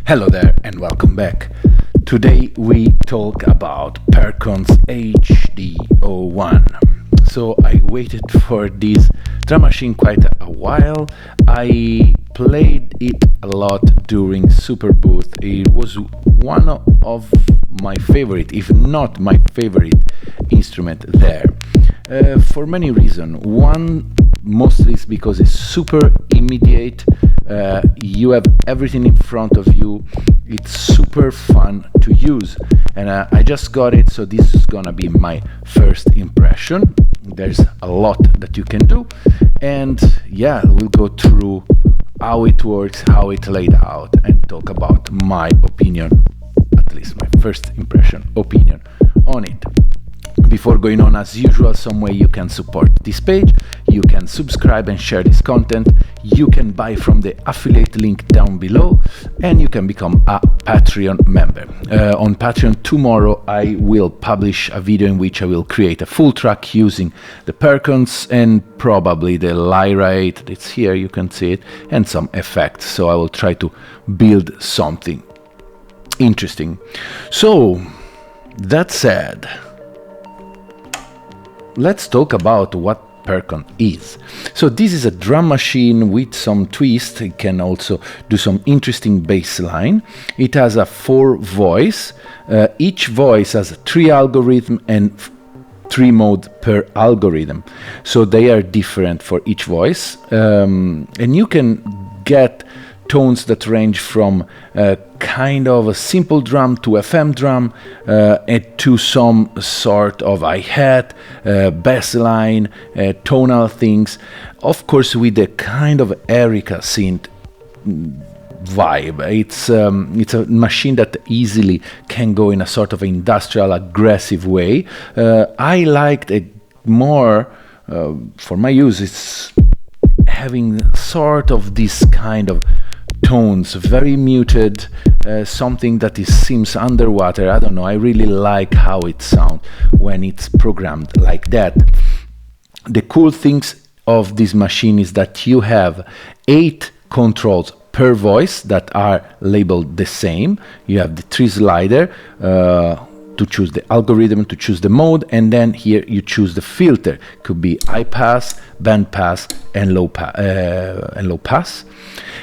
Hello there and welcome back. Today we talk about Perkons HD01. So I waited for this drum machine quite a while. I played it a lot during SuperBooth. It was one of my favorite, if not my favorite instrument there. For many reasons. One, mostly is because it's super immediate. You have everything in front of you. It's super fun to use, and I just got it, so this is gonna be my first impression. There's a lot that you can do, and yeah, we'll go through how it works, how it laid out, and talk about my opinion, at least my first impression opinion on it. Before going on, as usual, some way you can support this page. You can subscribe and share this content. You can buy from the affiliate link down below, and you can become a Patreon member. On Patreon tomorrow I will publish a video in which I will create a full track using the Perkons and probably the Lyrate, it's here, you can see it, and some effects. So I will try to build something interesting. So that said, let's talk about what Perkon is. So this is a drum machine with some twist. It can also do some interesting bass line. It has a 4 voice. Each voice has 3 algorithm and 3 mode per algorithm. So they are different for each voice. And you can get tones that range from kind of a simple drum to FM drum and to some sort of hi-hat, bass line, tonal things. Of course, with a kind of Erica Synth vibe. It's a machine that easily can go in a sort of industrial, aggressive way. I liked it more for my use. It's having sort of this kind of tones, very muted, something that seems underwater. I don't know, I really like how it sounds when it's programmed like that. The cool things of this machine is that you have 8 controls per voice that are labeled the same. You have the 3 slider to choose the algorithm, to choose the mode, and then here you choose the filter. Could be high pass, band pass, and low pass.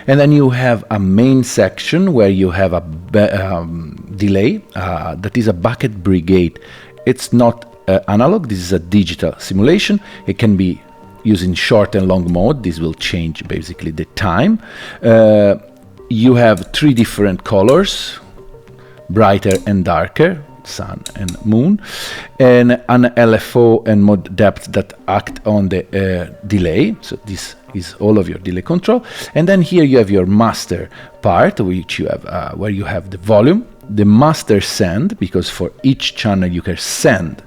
And then you have a main section where you have a delay that is a bucket brigade. It's not analog, this is a digital simulation. It can be using short and long mode. This will change basically the time. You have 3 different colors, brighter and darker, sun and moon, and an LFO and mode depth that act on the delay. So this is all of your delay control. And then here you have your master part, which you have where you have the volume, the master send, because for each channel you can send,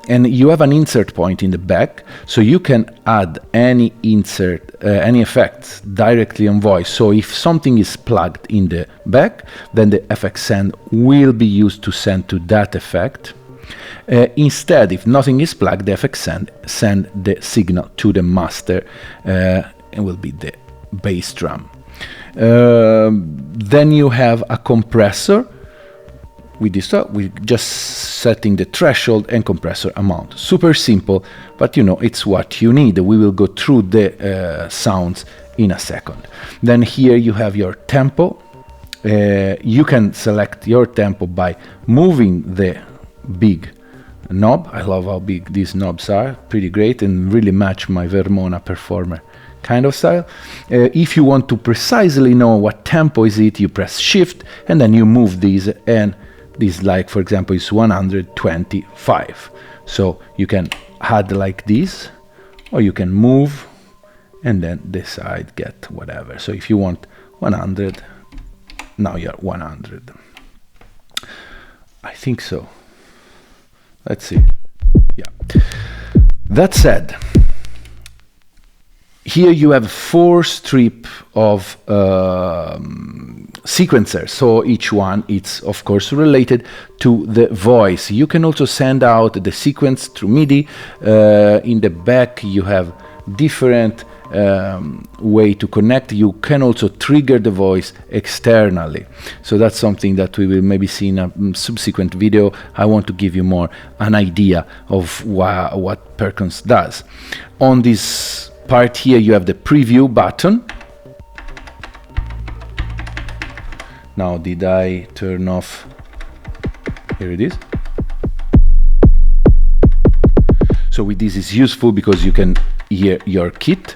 and you have an insert point in the back, so you can add any insert, any effects directly on voice. So if something is plugged in the back, then the FX send will be used to send to that effect. Instead, if nothing is plugged, the FX send the signal to the master, and will be the bass drum. Then you have a compressor. With this, we're just setting the threshold and compressor amount. Super simple, but you know, it's what you need. We will go through the sounds in a second. Then here you have your tempo. You can select your tempo by moving the big knob. I love how big these knobs are, pretty great, and really match my Vermona Performer kind of style. If you want to precisely know what tempo is it, you press shift and then you move these, and this, like for example, is 125. So you can add like this, or you can move and then decide get whatever. So if you want 100, now you're 100. I think so. Let's see. Yeah. That said, here you have 4 strips of sequencers, so each one it's of course related to the voice. You can also send out the sequence through MIDI. In the back you have different way to connect. You can also trigger the voice externally. So that's something that we will maybe see in a subsequent video. I want to give you more an idea of what Perkons does. On this part here, you have the preview button. Now, did I turn off? Here it is. So with this is useful because you can hear your kit.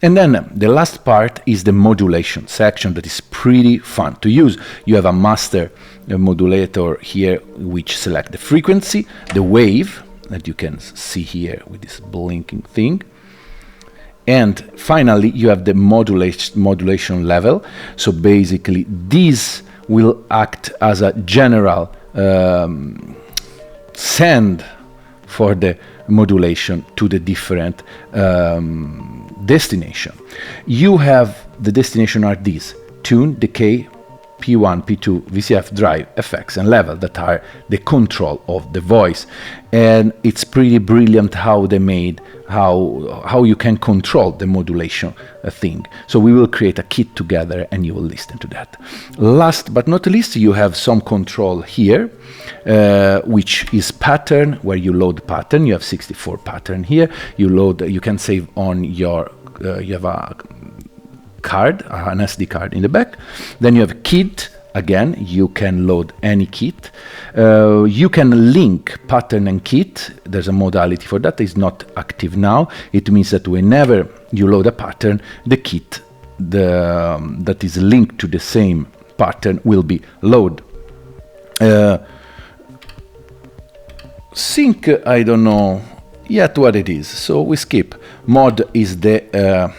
And then the last part is the modulation section that is pretty fun to use. You have a master modulator here which select the frequency, the wave that you can see here with this blinking thing. And finally, you have the modulation level. So basically, this will act as a general send for the modulation to the different destination. You have the destination are these: tune, decay, P1, P2, VCF, drive, effects, and level that are the control of the voice. And it's pretty brilliant how they made, how you can control the modulation thing. So we will create a kit together and you will listen to that. Last but not least, you have some control here, which is pattern, where you load pattern. You have 64 pattern here. You can save on your, you have a card, an SD card in the back. Then you have kit. Again, you can load any kit. You can link pattern and kit. There's a modality for that. It's not active now. It means that whenever you load a pattern, the kit that is linked to the same pattern will be loaded. Sync, I don't know yet what it is, so we skip. Mod is the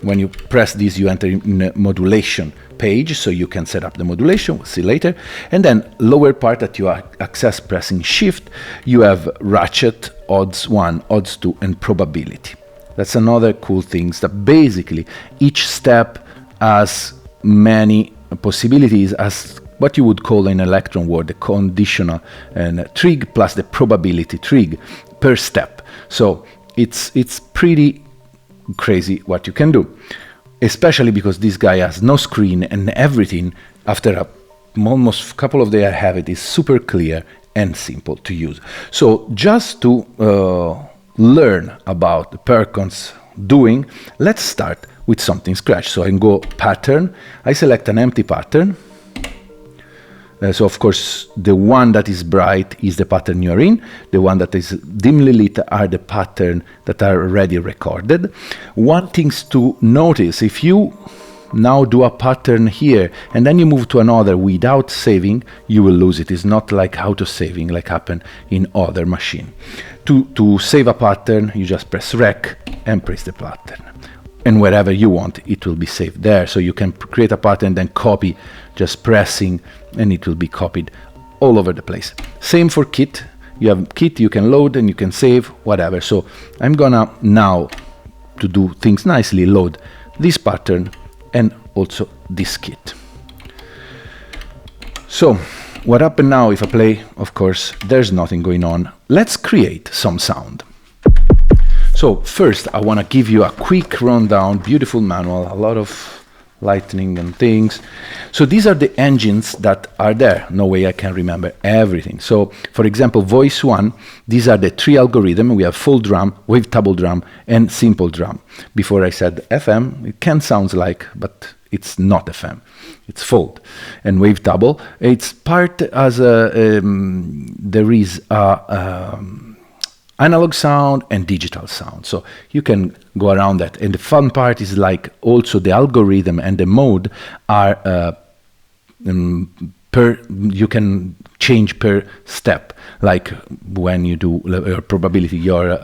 when you press this, you enter in a modulation page, so you can set up the modulation. We'll see later. And then lower part that you access pressing shift, you have ratchet, odds 1, odds 2, and probability. That's another cool thing, that basically each step has many possibilities as what you would call in electron word the conditional and trig plus the probability trig per step. So it's pretty crazy what you can do, especially because this guy has no screen and everything. After almost couple of days I have it, is super clear and simple to use. So just to learn about the Perkons doing, let's start with something scratch. So I can go pattern, I select an empty pattern. So of course the one that is bright is the pattern you're in, the one that is dimly lit are the pattern that are already recorded. One thing to notice, if you now do a pattern here and then you move to another without saving, you will lose it. It's not like auto saving like happened in other machine. To save a pattern, you just press rec and press the pattern. And wherever you want, it will be saved there. So you can create a pattern, then copy, just pressing, and it will be copied all over the place. Same for kit. You have kit, you can load and you can save, whatever. So I'm gonna now, to do things nicely, load this pattern and also this kit. So what happened now if I play? Of course, there's nothing going on. Let's create some sound. So first, I want to give you a quick rundown, beautiful manual, a lot of lightning and things. So these are the engines that are there. No way I can remember everything. So for example, voice 1, these are the 3 algorithms. We have full drum, wavetable drum, and simple drum. Before I said FM, it can sound like, but it's not FM. It's fold. And wavetable, it's part as a, there is a, analog sound and digital sound, so you can go around that. And the fun part is like also the algorithm and the mode are you can change per step, like when you do your probability, your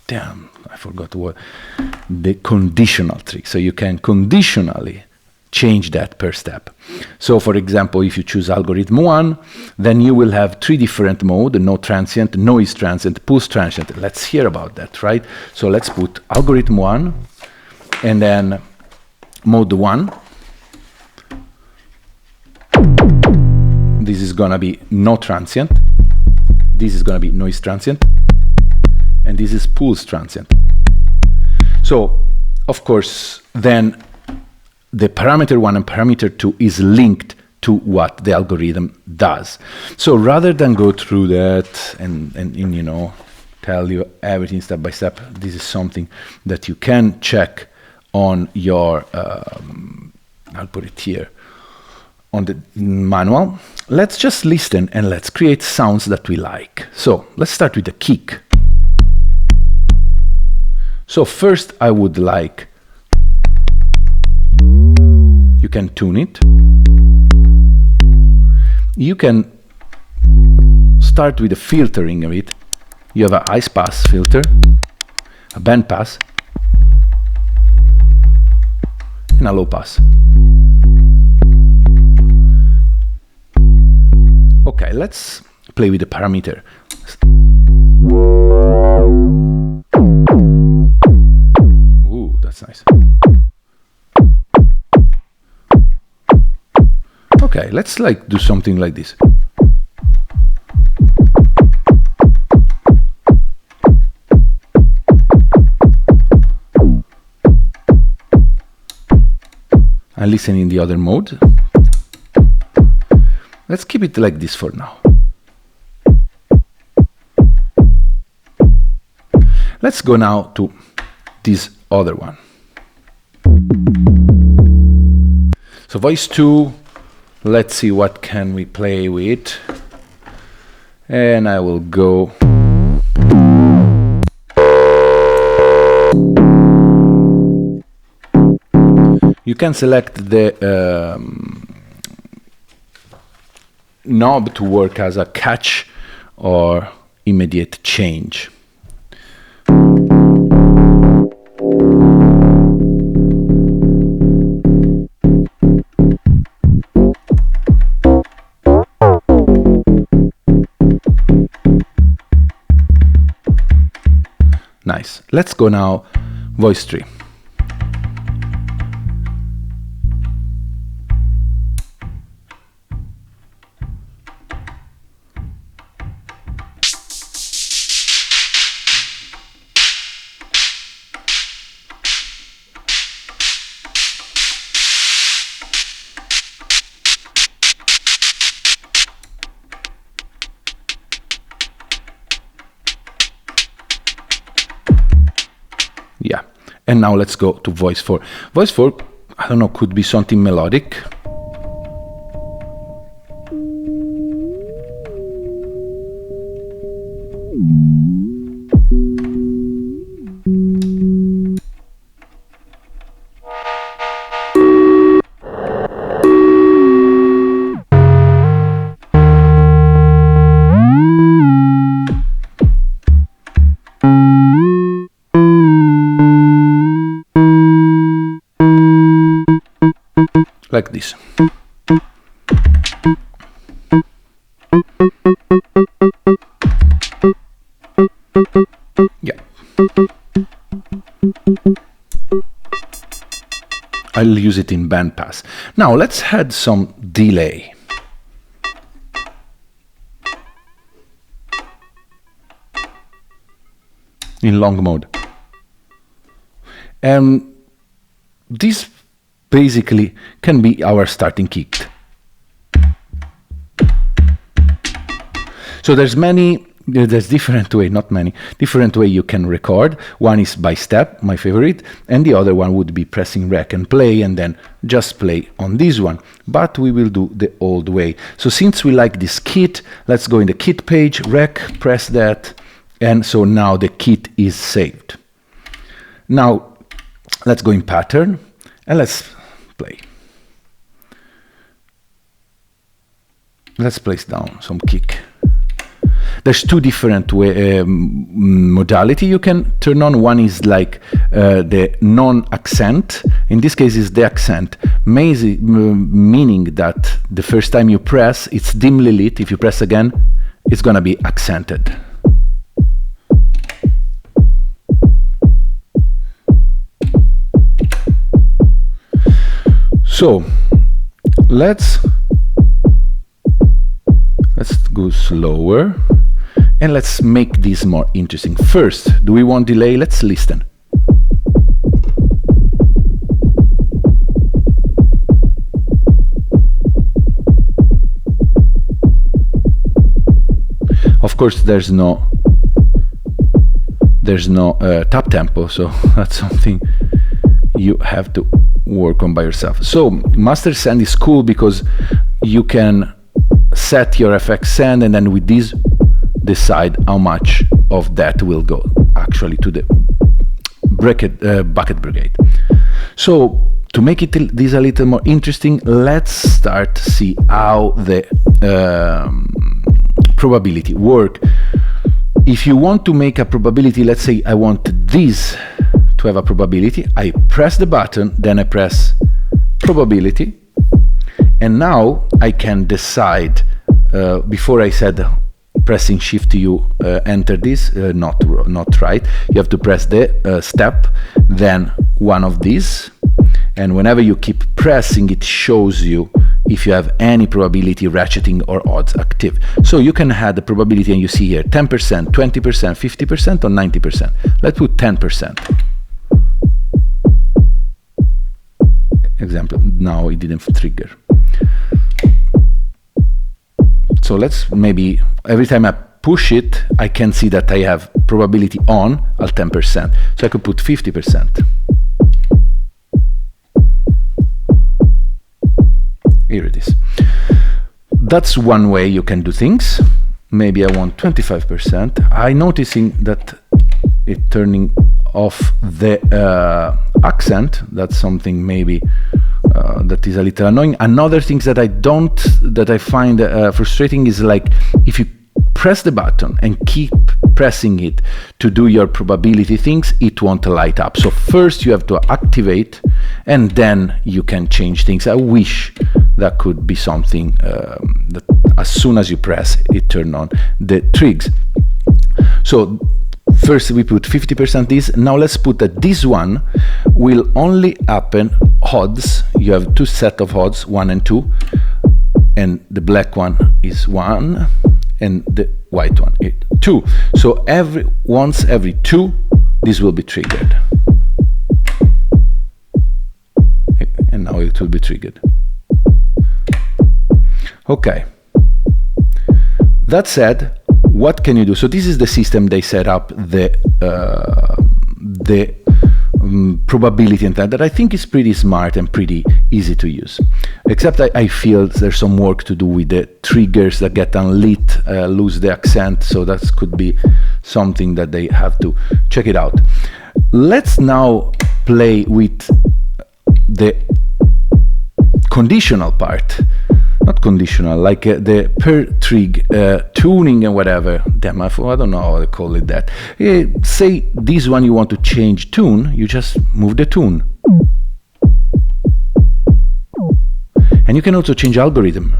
damn, I forgot what, the conditional trick. So you can conditionally change that per step. So for example, if you choose algorithm 1, then you will have 3 different modes: no transient, noise transient, pulse transient. Let's hear about that, right? So let's put algorithm 1 and then mode 1. This is gonna be no transient. This is gonna be noise transient. and this is pulse transient. So, of course, then the parameter 1 and parameter 2 is linked to what the algorithm does. So rather than go through that and you know, tell you everything step by step, this is something that you can check on your, I'll put it here, on the manual. Let's just listen and let's create sounds that we like. So let's start with the kick. So first I would like, you can tune it. You can start with the filtering of it. You have a high pass filter, a band pass, and a low pass. Okay, let's play with the parameter. Ooh, that's nice. Okay, let's like do something like this. And listen in the other mode. Let's keep it like this for now. Let's go now to this other one. So voice 2, let's see what can we play with. And I will go. You can select the knob to work as a catch or immediate change. Nice. Let's go now, voice 3. Yeah, and now let's go to voice 4. Voice 4, I don't know, could be something melodic. Like this. Yeah. I'll use it in bandpass. Now let's add some delay. In long mode. This basically can be our starting kick. So there's different way, not many, different way you can record. One is by step, my favorite, and the other one would be pressing rec and play and then just play on this one. But we will do the old way. So since we like this kit, let's go in the kit page, rec, press that, and so now the kit is saved. Now let's go in pattern and let's play. Let's place down some kick. There's two different modality you can turn on. One is like the non-accent. In this case, is the accent, meaning that the first time you press, it's dimly lit. If you press again, it's gonna be accented. So let's go slower, And let's make this more interesting. First, do we want delay? Let's listen. Of course, there's no tap tempo, so that's something you have to work on by yourself. So master send is cool because you can set your FX send, and then with this decide how much of that will go actually to the bucket brigade. So to make this a little more interesting, let's start to see how the probability work. If you want to make a probability, let's say I want this to have a probability, I press the button, then I press probability, and now I can decide, before I said pressing shift you enter this, not right, you have to press the step, then one of these, and whenever you keep pressing, it shows you if you have any probability ratcheting or odds active. So you can add the probability, and you see here 10%, 20%, 50%, or 90%. Let's put 10%. Example, now it didn't trigger. So let's maybe, every time I push it, I can see that I have probability on at 10%. So I could put 50%. Here it is. That's one way you can do things. Maybe I want 25%. I'm noticing that it turning off the accent. That's something maybe that is a little annoying. Another thing that I find frustrating is like if you press the button and keep pressing it to do your probability things, it won't light up. So first you have to activate, and then you can change things. I wish that could be something that as soon as you press it turn on the trigs. So first we put 50% this. Now let's put that this one will only happen odds. You have two set of odds, 1 and 2, and the black one is 1 and the white one is 2. So once every 2 this will be triggered, and now it will be triggered. Okay, that said, what can you do? So this is the system they set up the probability and that I think is pretty smart and pretty easy to use. Except I feel there's some work to do with the triggers that get unlit, lose the accent, so that could be something that they have to check it out. Let's now play with the conditional part. Not conditional, like the per trig tuning and whatever. Damn, I don't know how to call it that. Say this one you want to change tune, you just move the tune. And you can also change algorithm.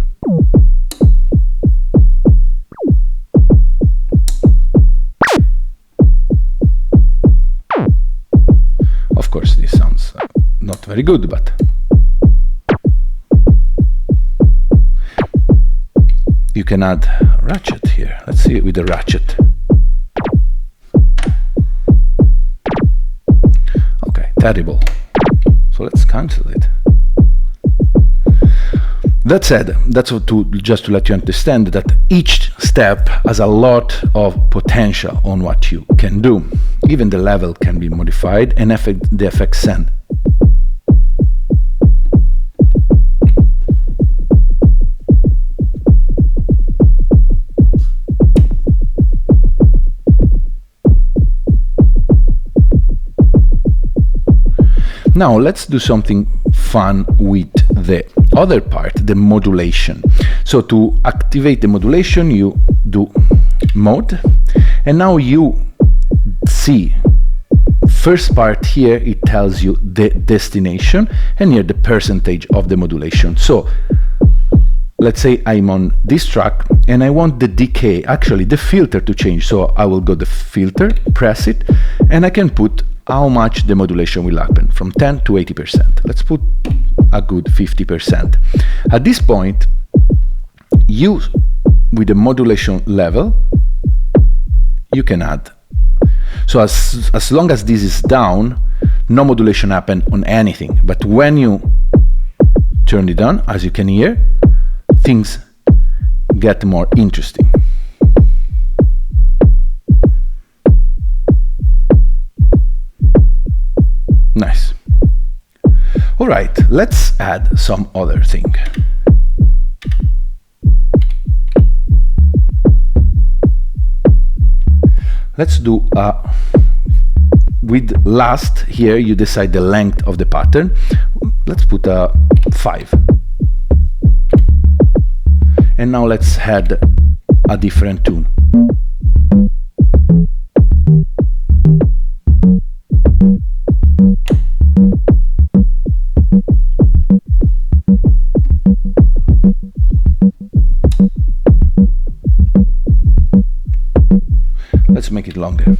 Of course, this sounds not very good, but you can add ratchet here. Let's see it with the ratchet. Okay, terrible. So let's cancel it. That said, that's just to let you understand that each step has a lot of potential on what you can do. Even the level can be modified and the effect send. Now let's do something fun with the other part, the modulation. So to activate the modulation, you do mode, and now you see first part here, it tells you the destination, and here the percentage of the modulation. So let's say I'm on this track and I want the decay, actually the filter to change. So I will go to filter, press it, and I can put how much the modulation will happen, from 10 to 80%. Let's put a good 50%. At this point, you, with the modulation level, you can add. So as long as this is down, no modulation happen on anything. But when you turn it on, as you can hear, things get more interesting. Nice. All right, let's add some other thing. Let's do with last here, you decide the length of the pattern. Let's put a 5. And now let's add a different tune. Let's make it longer.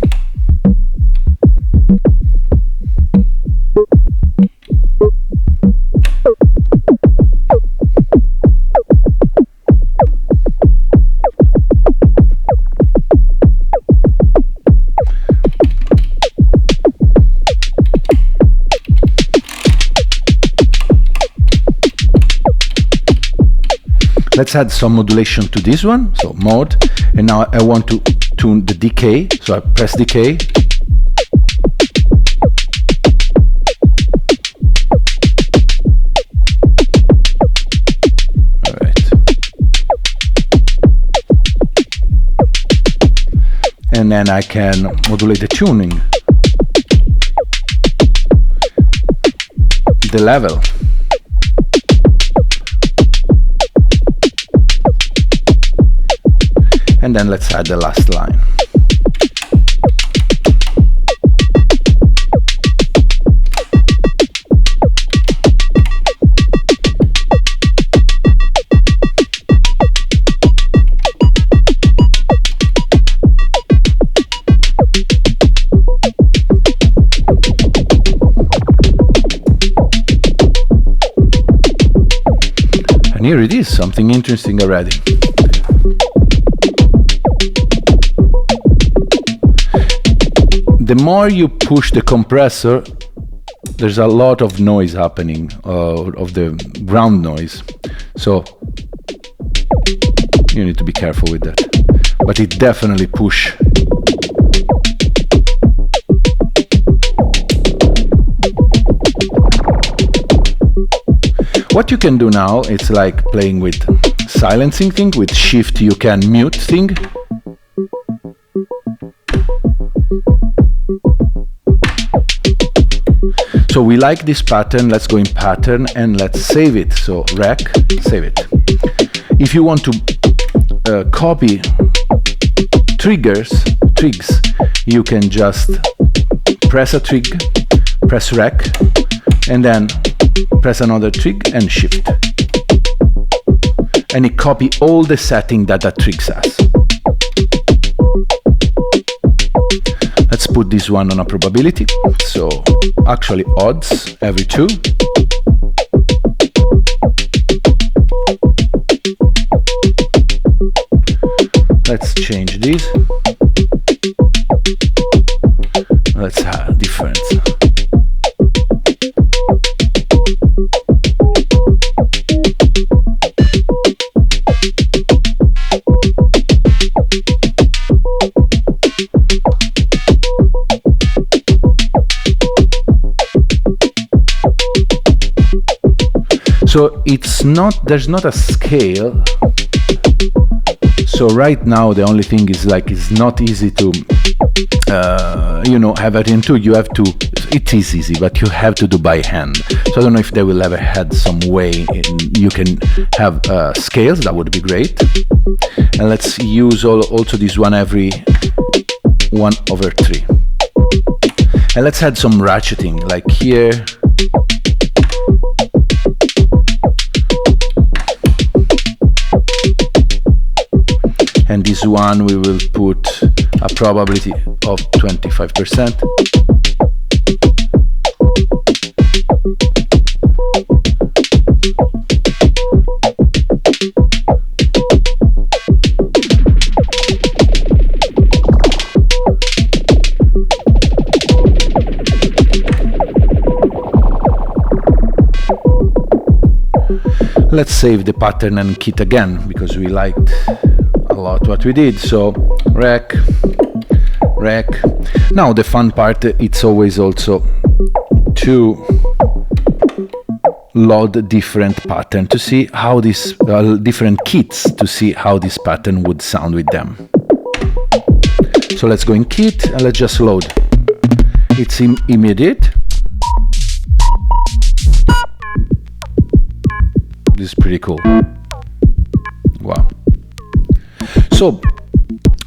Let's add some modulation to this one, so mode, and now I want to tune the decay, so I press decay. All right. And then I can modulate the tuning, the level. And then let's add the last line. And here it is, something interesting already. The more you push the compressor, there's a lot of noise happening, of the ground noise. So you need to be careful with that. But it definitely push. What you can do now, it's like playing with silencing thing. With shift you can mute thing. So we like this pattern, let's go in pattern and let's save it. So rec, save it. If you want to copy trigs, you can just press a trig, press rec, and then press another trig and shift. And it copy all the setting that trig has. Let's put this one on a probability. So actually odds every 2. Let's change this. Let's have difference. So there's not a scale. So right now the only thing is like it's not easy to have it into. You have to. It is easy, but you have to do by hand. So I don't know if they will ever had some way you can have scales. That would be great. And let's use also this one every 1/3. And let's add some ratcheting, like here. And this one we will put a probability of 25%. Let's save the pattern and kit again, because we liked a lot what we did. So rec. Now the fun part, it's always also to load different pattern to see how this different kits to see how this pattern would sound with them. So let's go in kit and let's just load. It's immediate. This is pretty cool. Wow. So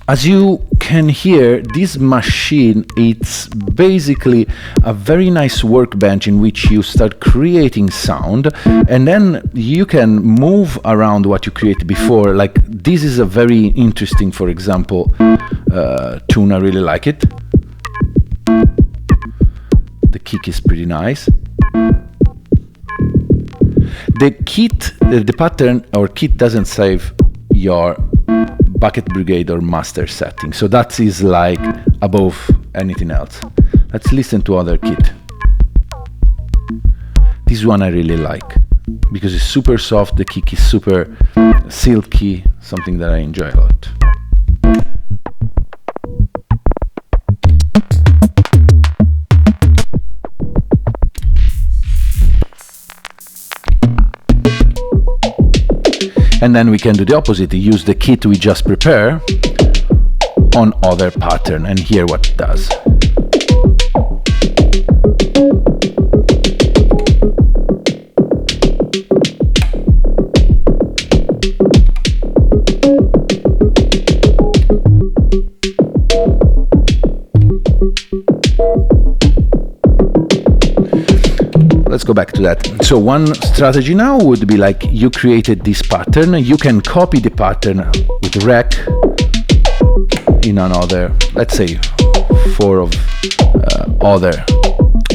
as you can hear, this machine, it's basically a very nice workbench in which you start creating sound, and then you can move around what you created before. Like this is a very interesting, for example, tune. I really like it. The kick is pretty nice. The kit, the pattern or kit doesn't save your bucket brigade or master setting, so that is like above anything else. Let's listen to other kit. This one I really like because it's super soft, the kick is super silky, something that I enjoy a lot. And then we can do the opposite, use the kit we just prepare on other pattern and hear what it does. Let's go back to that. So one strategy now would be like you created this pattern, you can copy the pattern with rec in another, let's say 4 of other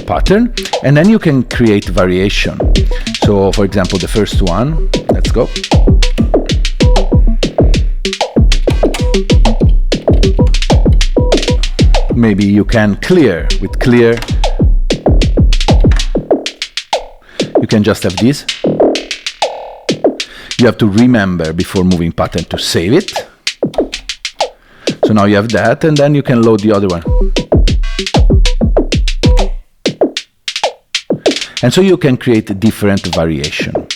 pattern, and then you can create variation. So for example, the first one, let's go. Maybe you can clear, with clear you can just have this. You have to remember before moving pattern to save it. So now you have that, and then you can load the other one. And so you can create a different variation.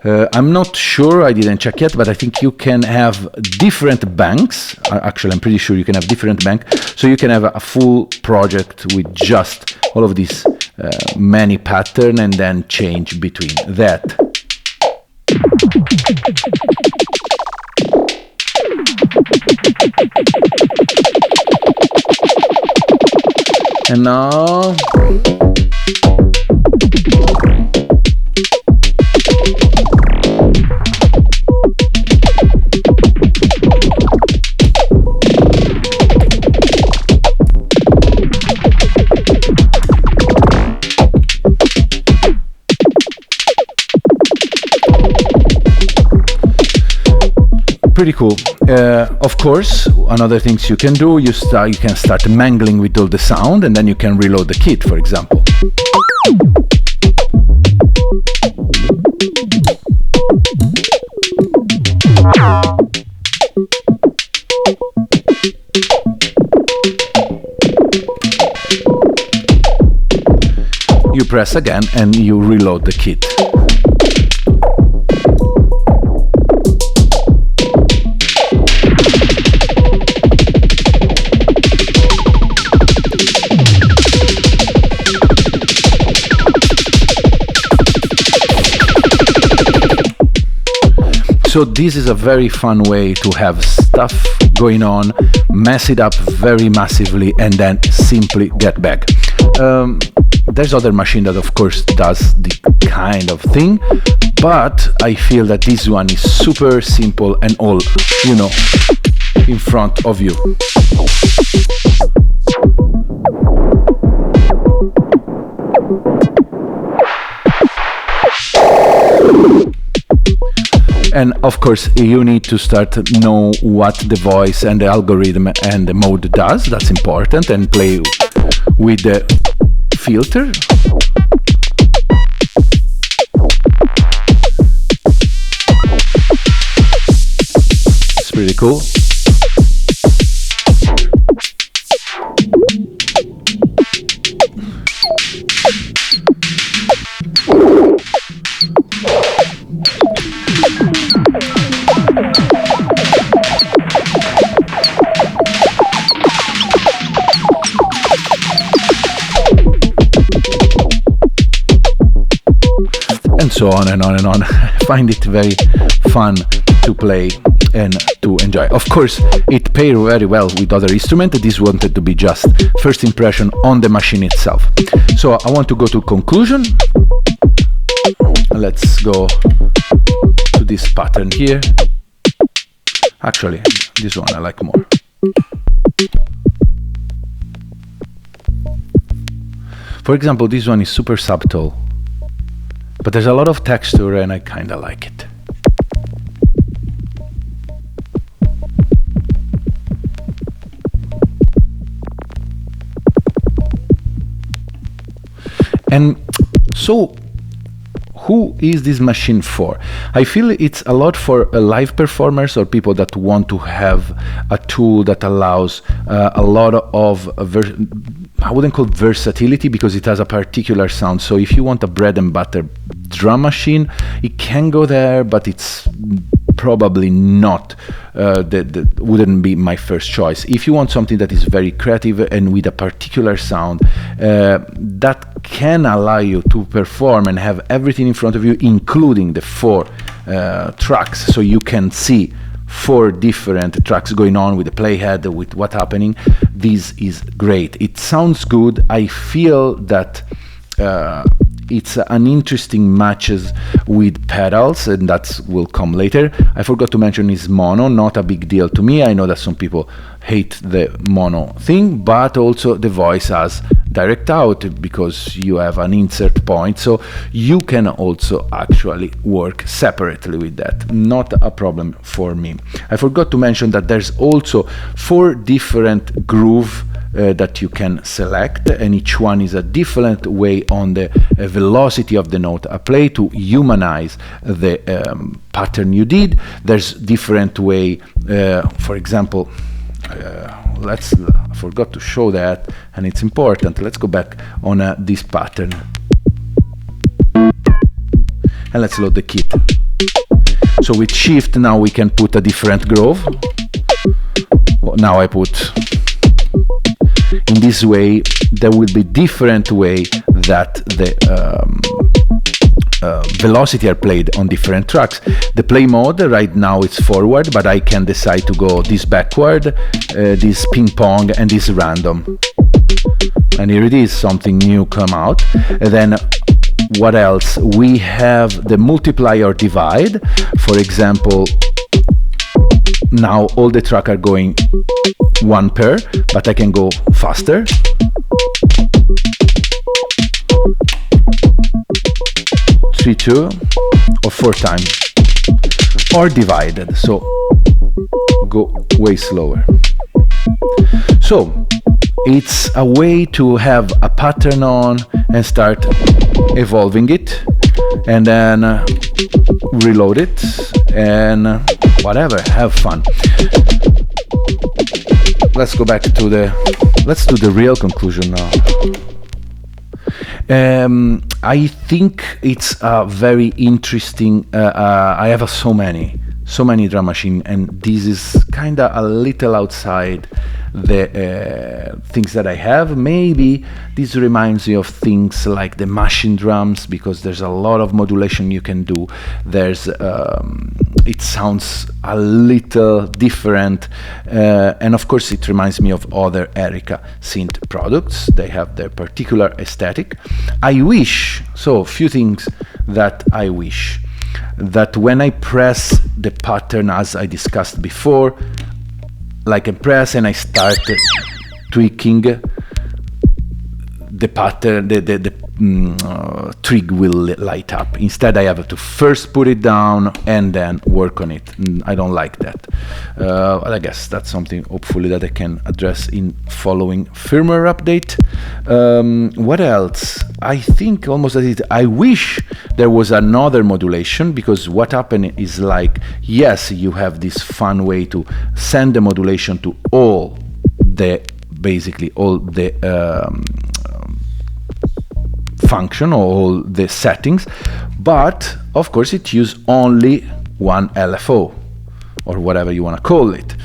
I'm not sure, I didn't check yet, but I think you can have different banks. Actually, I'm pretty sure you can have different banks. So you can have a full project with just all of these many pattern and then change between that. And now pretty cool. Of course, another things you can do, you can start mangling with all the sound, and then you can reload the kit, for example. You press again and you reload the kit. So this is a very fun way to have stuff going on, mess it up very massively, and then simply get back. There's other machine that of course does the kind of thing, but I feel that this one is super simple and all, you know, in front of you. And of course, you need to start to know what the voice and the algorithm and the mode does. That's important, and play with the filter. pretty cool. And so on and on and on. I find it very fun to play and to enjoy. Of course, it pairs very well with other instruments. This wanted to be just first impression on the machine itself. So I want to go to conclusion. Let's go to this pattern here. Actually, this one I like more. For example, this one is super subtle, but there's a lot of texture and I kinda like it. And so, who is this machine for? I feel it's a lot for live performers or people that want to have a tool that allows a lot of I wouldn't call it versatility because it has a particular sound. So if you want a bread and butter drum machine, it can go there, but it's probably not wouldn't be my first choice. If you want something that is very creative and with a particular sound that can allow you to perform and have everything in front of you, including the 4 tracks, so you can see 4 different tracks going on with the playhead, with what's happening. This is great. It sounds good. I feel that it's an interesting matches with pedals, and that will come later. I forgot to mention is mono, not a big deal to me. I know that some people hate the mono thing, but also the voice has direct out because you have an insert point, so you can also actually work separately with that. Not a problem for me. I forgot to mention that there's also 4 different groove that you can select, and each one is a different way on the velocity of the note I play to humanize the pattern you did. There's different way, for example, I forgot to show that, and it's important. Let's go back on this pattern and let's load the kit. So with shift now we can put a different groove. Well, now I put in this way. There will be different way that the velocity are played on different tracks. The play mode right now it's forward, but I can decide to go this backward, this ping pong, and this random. And here it is, something new come out. And then what else? We have the multiply or divide. For example, now all the tracks are going 1 pair, but I can go faster. Three, 2, or 4 times, or divided, so go way slower. So it's a way to have a pattern on and start evolving it, and then reload it, and whatever, have fun. Let's go back to let's do the real conclusion now. I think it's a very interesting, I have so many drum machine, and this is kind of a little outside the things that I have. Maybe this reminds me of things like the machine drums, because there's a lot of modulation you can do. There's it sounds a little different, and of course it reminds me of other Erica Synth products. They have their particular aesthetic. I wish, so a few things that I wish, that when I press the pattern as I discussed before, like I press and I start tweaking the pattern, the trig will light up. Instead I have to first put it down and then work on it. I don't like that. I guess that's something hopefully that I can address in following firmware update. What else? I think almost as it, I wish there was another modulation, because what happened is, like, yes, you have this fun way to send the modulation to all the, basically all the function or all the settings, but of course it uses only one LFO or whatever you want to call it.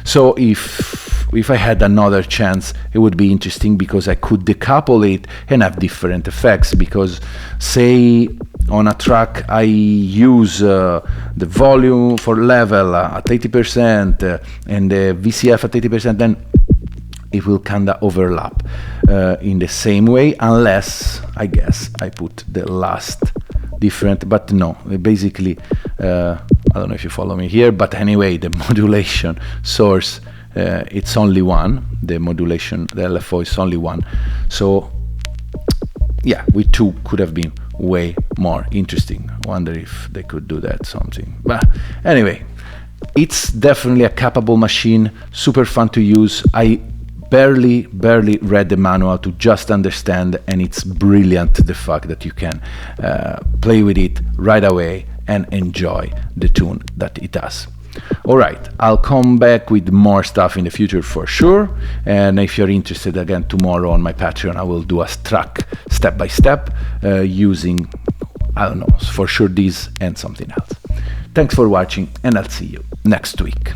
So if I had another chance, it would be interesting, because I could decouple it and have different effects. Because say on a track I use the volume for level at 80% and the VCF at 80%, then it will kinda overlap in the same way, unless I guess I put the last different, but no, basically I don't know if you follow me here, but anyway, the modulation source, it's only one. The modulation, the LFO is only one. So yeah, with two could have been way more interesting. Wonder if they could do that something. But anyway, it's definitely a capable machine, super fun to use. I barely read the manual to just understand, and it's brilliant, the fact that you can play with it right away and enjoy the tune that it does. All right, I'll come back with more stuff in the future for sure, and if you're interested, again, tomorrow on my Patreon I will do a track step by step using, I don't know, for sure this and something else. Thanks for watching, and I'll see you next week.